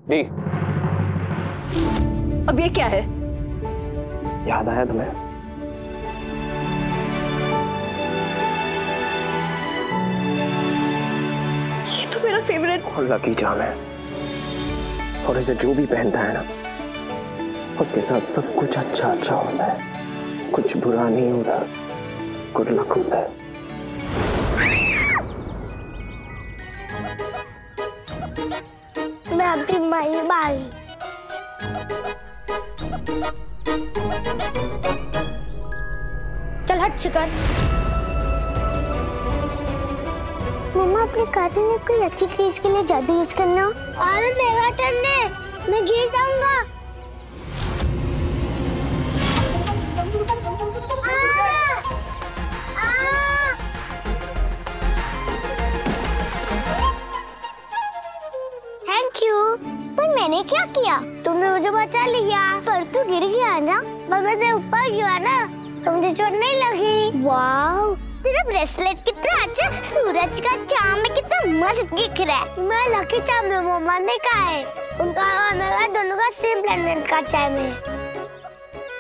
दी, अब ये क्या है? याद आया तुम्हें? ये तो मेरा फेवरेट और लकी चार्म है, और इसे जो भी पहनता है ना, उसके साथ सब कुछ अच्छा अच्छा होता है, कुछ बुरा नहीं होता, गुड लक होता है। मैं आपकी माई बाई। चल हट शिकर। मम्मा अपने खाते में कोई अच्छी चीज के लिए जादू यूज करना। अरे मेरा टर्न है, मैं गिर जाऊंगा। Thank you. पर मैंने क्या किया? तुमने मुझे बचा लिया, पर तू गिर गया ना। पर मैं तेरे ऊपर गिरा ना, तो मुझे चोट नहीं लगी। वाह, तेरा ब्रेसलेट कितना अच्छा, सूरज का चाम में कितना मस्त दिख रहा है। मैं लकी चाम में मम्मा ने कहा है, उनका और मेरा दोनों का सेम प्लेनेट का चाम है।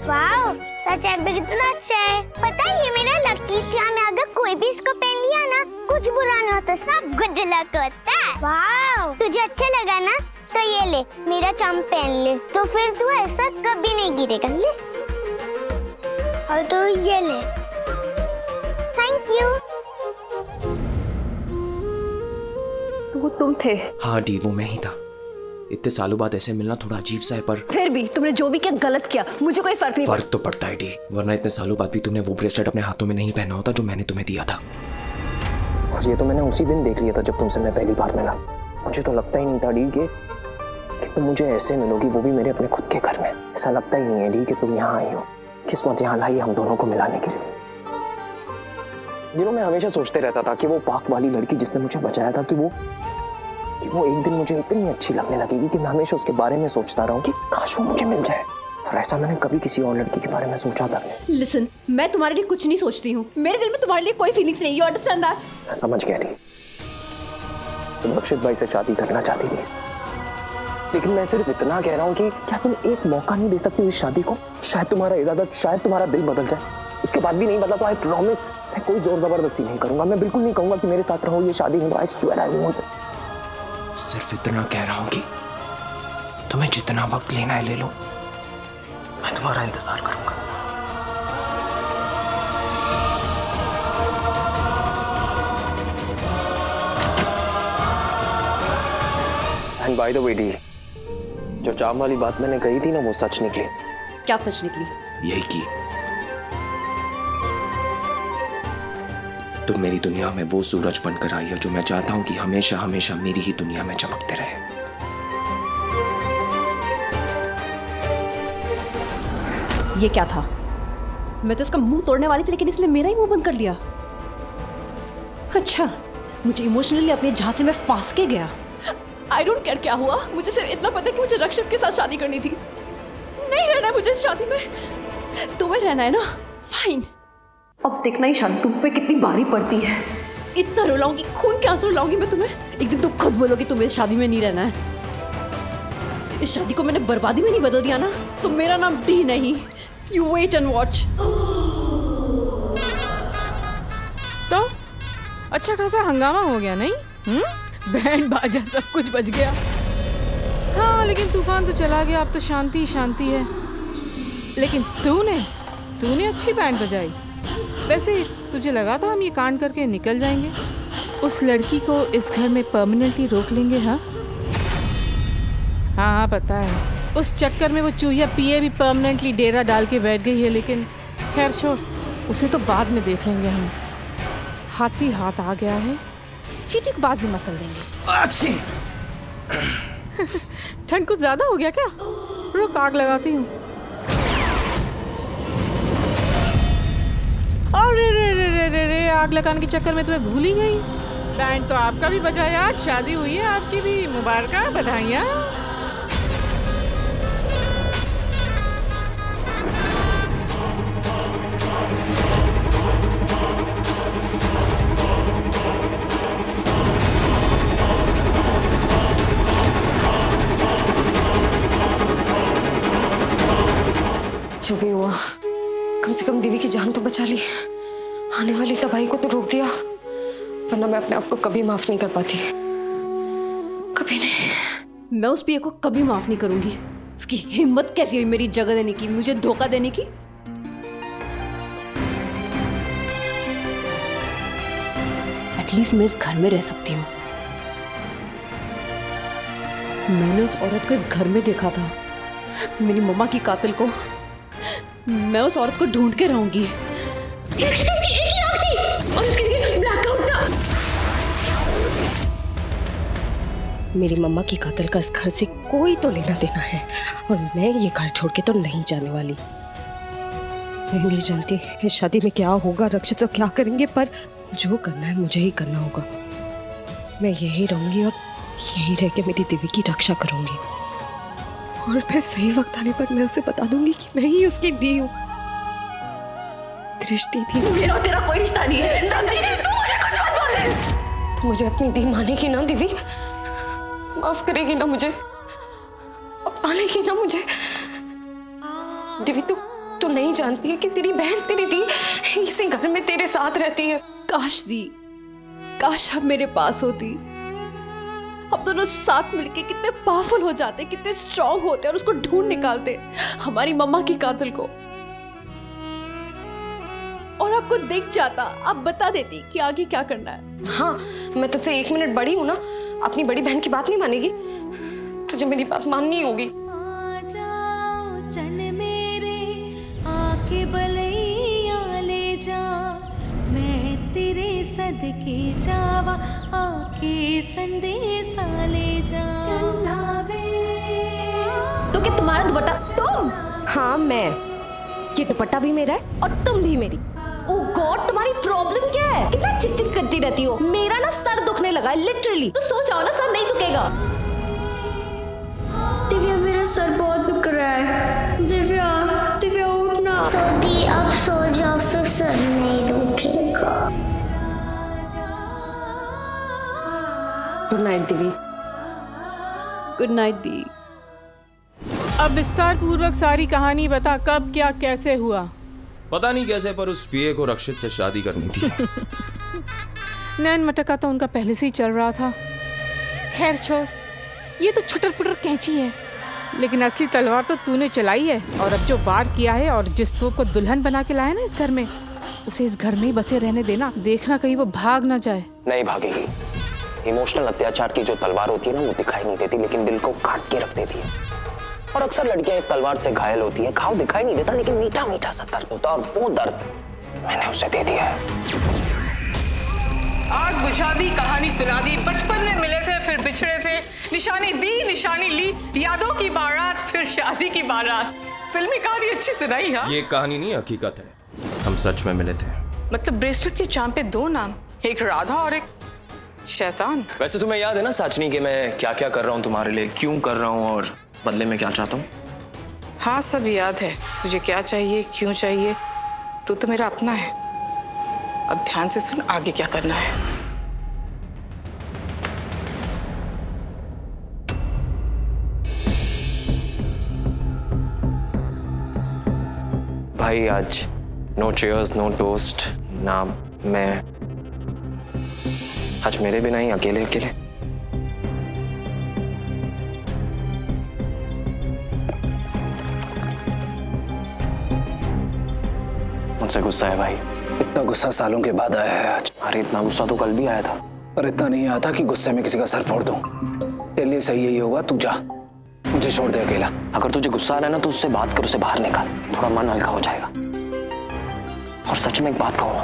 वाह, तेरा चाम पे कितना अच्छा है। पता है ये मेरा लकी चाम है, अगर कोई भी इसको पहन लिया ना, कुछ बुरा नहीं होता, सब गुड लक होता है। वाह, तुझे अच्छा लगा ना, तो ये ले मेरा चाम पहन ले, तो फिर तू ऐसा कभी नहीं गिरेगा। ले, और तू ये ले। Thank you. तो वो तुम थे? हाँ डी, वो मैं ही था। इतने सालों बाद ऐसे मिलना थोड़ा अजीब सा है, पर फिर भी तुमने जो भी किया गलत किया, मुझे कोई फर्क नहीं। फर्क तो पड़ता है डी, वरना इतने सालों बाद भी तूने वो ब्रेसलेट अपने हाथों में नहीं पहना होता जो मैंने तुम्हें दिया था। और ये तो मैंने उसी दिन देख लिया था जब तुमसे मैं पहली बार मिला। मुझे तो लगता ही नहीं था डी कि तुम मुझे ऐसे मिलोगी, वो भी मेरे अपने खुद के घर में। ऐसा लगता ही नहीं है डी कि तुम यहाँ आई हो। किस्मत यहाँ लाई हम दोनों को मिलाने के लिए। मैं हमेशा सोचते रहता था कि वो पाक वाली लड़की जिसने मुझे बचाया था, कि वो एक दिन मुझे इतनी अच्छी लगने लगेगी कि मैं हमेशा उसके बारे में सोचता रहूं कि काश वो मुझे मिल जाए। और ऐसा मैंने कभी किसी और लड़की के बारे में सोचा था नहीं। लिसन, मैं तुम्हारे लिए कुछ नहीं सोचती हूँ। मेरे दिल में तुम्हारे लिए कोई फीलिंग्स नहीं। You understand that? मैं समझ गया ली, तुम रक्षित भाई से शादी करना चाहती थी, लेकिन मैं सिर्फ इतना कह रहा हूँ कि क्या तुम एक मौका नहीं दे सकती इस शादी को? शायद तुम्हारा इरादा, शायद तुम्हारा दिल बदल जाए। उसके बाद भी नहीं बदला तो आई प्रॉमिस, मैं कोई जोर जबरदस्ती नहीं करूंगा। मैं बिल्कुल नहीं कहूंगा कि मेरे साथ रहो, ये शादी नहीं। I swear I won't. सिर्फ इतना कह रहा हूँ कि तुम्हें जितना वक्त लेना है ले लो, मैं तुम्हारा इंतजार करूंगा। And by the way D, जो चाम वाली बात मैंने कही थी ना, वो सच निकली। क्या सच निकली? यही कि तुम मेरी दुनिया में वो सूरज बनकर आई हो जो मैं चाहता हूं कि हमेशा हमेशा मेरी ही दुनिया में चमकते रहे। ये क्या था? मैं तो इसका मुंह तोड़ने वाली थी, लेकिन इसने मेरा ही मुंह बंद कर लिया। अच्छा, मुझे इमोशनली अपने झांसे में फांस के गया। आई डोंट केयर क्या हुआ, मुझे सिर्फ इतना पता है कि मुझे रक्षित के साथ शादी करनी थी। नहीं रहना है मुझे इस शादी में। तुम्हें रहना है ना, फाइन। अब देखना ही शादी तुम पे कितनी भारी पड़ती है। इतना रुलाऊंगी, खून के आंसू रुलाऊंगी मैं तुम्हें। एक दिन तुम खुद बोलोगी तुम्हें इस शादी में नहीं रहना है। इस शादी को मैंने बर्बादी में नहीं बदल दिया ना, तो मेरा नाम दी नहीं। You wait and watch. तो अच्छा खासा हंगामा हो गया नहीं? बैंड बाजा सब कुछ बज गया। हाँ, लेकिन तूफान तो चला गया, अब तो शांति ही शांति है। लेकिन तूने अच्छी बैंड बजाई। वैसे तुझे लगा था हम ये कांड करके निकल जाएंगे? उस लड़की को इस घर में परमानेंटली रोक लेंगे। हाँ हाँ पता है, उस चक्कर में वो चूहिया पिए भी परमानेंटली डेरा डाल के बैठ गई है। लेकिन खैर छोड़, उसे तो बाद में देख लेंगे हम। हाथी हाथ आ गया है, चीटी को बाद में मसल देंगे। ठंड कुछ ज्यादा हो गया क्या? रुक आग लगाती हूँ। अरे रे, आग लगाने के चक्कर में तुम्हें भूल ही गई। बैंड तो आपका भी बजा यार, शादी हुई है आपकी भी, मुबारक, बधाइयाँ। जो भी हुआ, कम से कम देवी की जान तो बचा ली। आने वाली तबाही को तो रोक दिया, वरना मैं अपने आप को कभी माफ नहीं कर पाती, कभी नहीं। मैं उस पिए को कभी माफ नहीं करूंगी। उसकी हिम्मत कैसी हुई मेरी जगह देने की, मुझे धोखा देने की। एटलीस्ट मैं इस घर में रह सकती हूँ। मैंने उस औरत को इस घर में देखा था, मेरी मम्मा की कातिल को। मैं उस औरत को ढूंढ के रहूंगी। मेरी मम्मा की कातिल का इस घर से कोई तो लेना देना है, और मैं ये घर छोड़ के तो नहीं जाने वाली। मैं नहीं जानती इस शादी में क्या होगा, रक्षित तो क्या करेंगे, पर जो करना है मुझे ही करना होगा। मैं यही रहूंगी और यही रह के मेरी देवी की रक्षा करूंगी, और फिर सही वक्त आने पर मैं उसे बता दूंगी कि मैं ही उसकी दी हूँ। दृष्टि थी, मेरा तेरा कोई रिश्ता नहीं है, समझी? तू मुझे कुछ मत बोल। तू मुझे अपनी दी मानेगी ना देवी? माफ करेगी ना मुझे, पालेगी ना मुझे? देवी तू नहीं जानती है कि तेरी बहन, तेरी दी इसी घर में तेरे साथ रहती है। काश दी, काश अब मेरे पास होती। अब दोनों साथ मिलके कितने पावरफुल हो जाते, कितने स्ट्रांग होते और उसको ढूंढ निकालते, हमारी मम्मा की कातिल को। और आपको दिख जाता, आप बता देती कि आगे क्या करना है। हाँ, मैं तुझसे 1 मिनट बड़ी हूँ ना, अपनी बड़ी बहन की बात नहीं मानेगी? तुझे मेरी बात माननी होगी। चल मेरे आके बलैया ले जा, मैं तेरे सदके जावा, आके संदेशा ले जा। तो क्या तुम्हारा दुपट्टा? तुम? हाँ मैं। ये दुपट्टा भी मेरा है और तुम भी मेरी। ओह गॉड, तुम्हारी प्रॉब्लम क्या है? कितना चिक-चिक करती रहती हो। मेरा ना सर दुखने लगा है लिटरली। तो सो जाओ ना, सर नहीं दुखेगा। दिव्या मेरा सर बहुत दुख रहा है। दिव्या दिव्या उठना। तो दी अब सो जाओ, फिर सर नहीं दुखेगा। Good night Divi. Good night दी। अब विस्तार पूर्वक सारी कहानी बता, कब क्या कैसे हुआ? पता नहीं कैसे, पर उस पिए को रक्षित से शादी करनी थी। नैन मटका तो उनका पहले से ही चल रहा था। खैर छोड़, ये तो छुटर पुटर कैंची है, लेकिन असली तलवार तो तूने चलाई है। और अब जो वार किया है और जिस तोप को दुल्हन बना के लाया ना इस घर में, उसे इस घर में ही बसे रहने देना। देखना कहीं वो भाग ना जाए। नहीं भागेगी। इमोशनल अत्याचार की जो तलवार होती है ना, वो दिखाई नहीं देती, लेकिन दिल को काट के रख देती है। और अक्सर लड़कियां इस तलवार से घायल होती है। घाव दिखाई नहीं देता, लेकिन मीठा मीठा सा दर्द होता है, और वो दर्द मैंने उसे दे दिया है। आग बुझा दी, कहानी सुना दी। बचपन में मिले थे, फिर बिछड़े थे, निशानी दी, निशानी ली, यादों की बारात, फिर शादी की बारात। फिल्मी कहानी अच्छी सुनाई। हाँ, ये कहानी नहीं, हकीकत है। हम सच में मिले थे। मतलब ब्रेसलेट के चांद पे 2 नाम, एक राधा और एक शैतान। वैसे तुम्हें याद है ना साचनी के मैं क्या क्या कर रहा हूँ तुम्हारे लिए, क्यों कर रहा हूँ और बदले में क्या चाहता हूँ? हाँ सब याद है। तुझे क्या चाहिए, क्यों चाहिए, तू तो मेरा अपना है। अब ध्यान से सुन, आगे क्या करना है। भाई आज नो चेयर्स, नो टोस्ट, ना मैं। आज मेरे बिना ही अकेले अकेले। मुझसे गुस्सा है भाई। इतना गुस्सा सालों के बाद आया है आज। अरे इतना गुस्सा तो कल भी आया था। पर इतना नहीं आया था कि गुस्से में किसी का सर फोड़ दूं। तेरे लिए सही यही होगा, तू जा, मुझे छोड़ दे अकेला। अगर तुझे गुस्सा आ रहा है ना, तो उससे बात कर, उसे बाहर निकाल, थोड़ा मन हल्का हो जाएगा। और सच में एक बात कहूँ ना,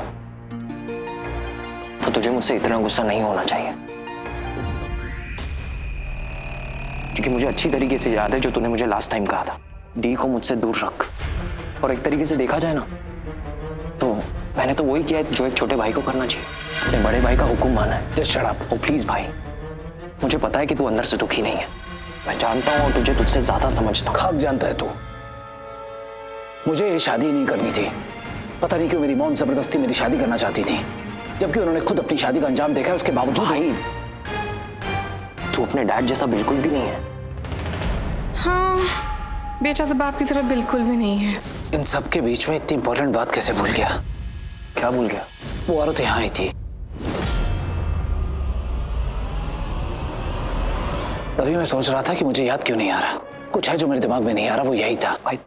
तो तुझे मुझसे इतना गुस्सा नहीं होना चाहिए, क्योंकि मुझे अच्छी तरीके से याद है जो तूने मुझे लास्ट टाइम कहा था, डी को मुझसे दूर रख। और एक तरीके से देखा जाए ना, तो मैंने तो वही किया है जो एक छोटे भाई को करना चाहिए। अपने बड़े भाई का हुक्म माना है। Just shut up. Oh please भाई, मुझे पता है कि तू अंदर से दुखी नहीं है, मैं जानता हूँ, और तुझे तुझसे ज्यादा समझता हूँ। खाक जानता है तू। मुझे ये शादी नहीं करनी थी। पता नहीं क्यों मेरी मॉम जबरदस्ती मेरी शादी करना चाहती थी, जबकि उन्होंने खुद अपनी शादी का अंजाम देखा है। उसके बावजूद भाई, तू अपने डैड जैसा बिल्कुल भी नहीं है। हाँ, बेटा तो बाप की तरह बिल्कुल भी नहीं है। इन सब के बीच में इतनी इंपॉर्टेंट बात कैसे भूल गया? क्या भूल गया? वो औरत यहाँ आई थी, तभी मैं सोच रहा था कि मुझे याद क्यों नहीं आ रहा। कुछ है जो मेरे दिमाग में नहीं आ रहा, वो यही था। भाई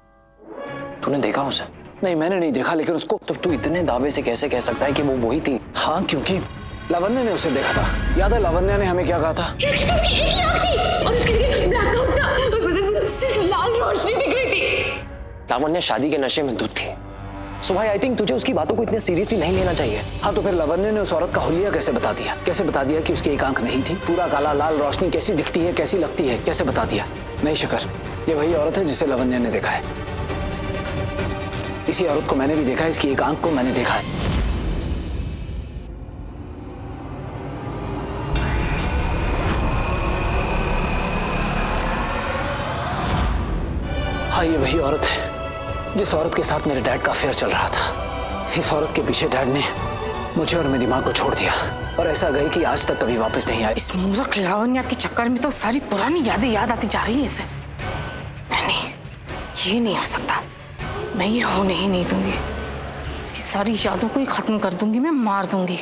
तूने देखा उसे? नहीं, मैंने नहीं देखा, लेकिन उसको तो तू इतने दावे से कैसे कह सकता है कि वो वही थी? हाँ, क्योंकि लावण्य ने उसे देखा था। याद है लावण्य ने हमें क्या कहा था? लाल रोशनी दिख रही थी। लावण्य शादी के नशे में धुत थी। सो भाई आई थिंक तुझे उसकी बातों को इतने सीरियसली नहीं लेना चाहिए। हाँ, तो फिर लावण्य ने उस औरत का हुलिया कैसे बता दिया? कैसे बता दिया कि उसकी एक आंख नहीं थी? पूरा काला लाल रोशनी कैसी दिखती है, कैसी लगती है, कैसे बता दिया? नहीं शिखर, ये वही औरत है जिसे लावण्य ने देखा है। इसी औरत को मैंने भी देखा है, इसकी एक आंख को मैंने देखा है। हाँ, ये वही औरत है जिस औरत के साथ मेरे डैड का अफेयर चल रहा था। इस औरत के पीछे डैड ने मुझे और मेरी माँ को छोड़ दिया और ऐसा गई कि आज तक कभी वापस नहीं आई। इस मूर्ख लावण्या के चक्कर में तो सारी पुरानी यादें याद आती जा रही हैं इसे। नहीं, ये नहीं हो सकता। मैं ये होने ही नहीं दूंगी। इसकी सारी यादों को ही खत्म कर दूंगी, मैं मार दूंगी।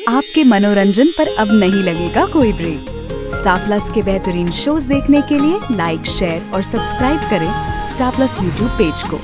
आपके मनोरंजन पर अब नहीं लगेगा कोई ब्रेक। स्टार प्लस के बेहतरीन शोज देखने के लिए लाइक, शेयर और सब्सक्राइब करें स्टार प्लस यूट्यूब पेज को।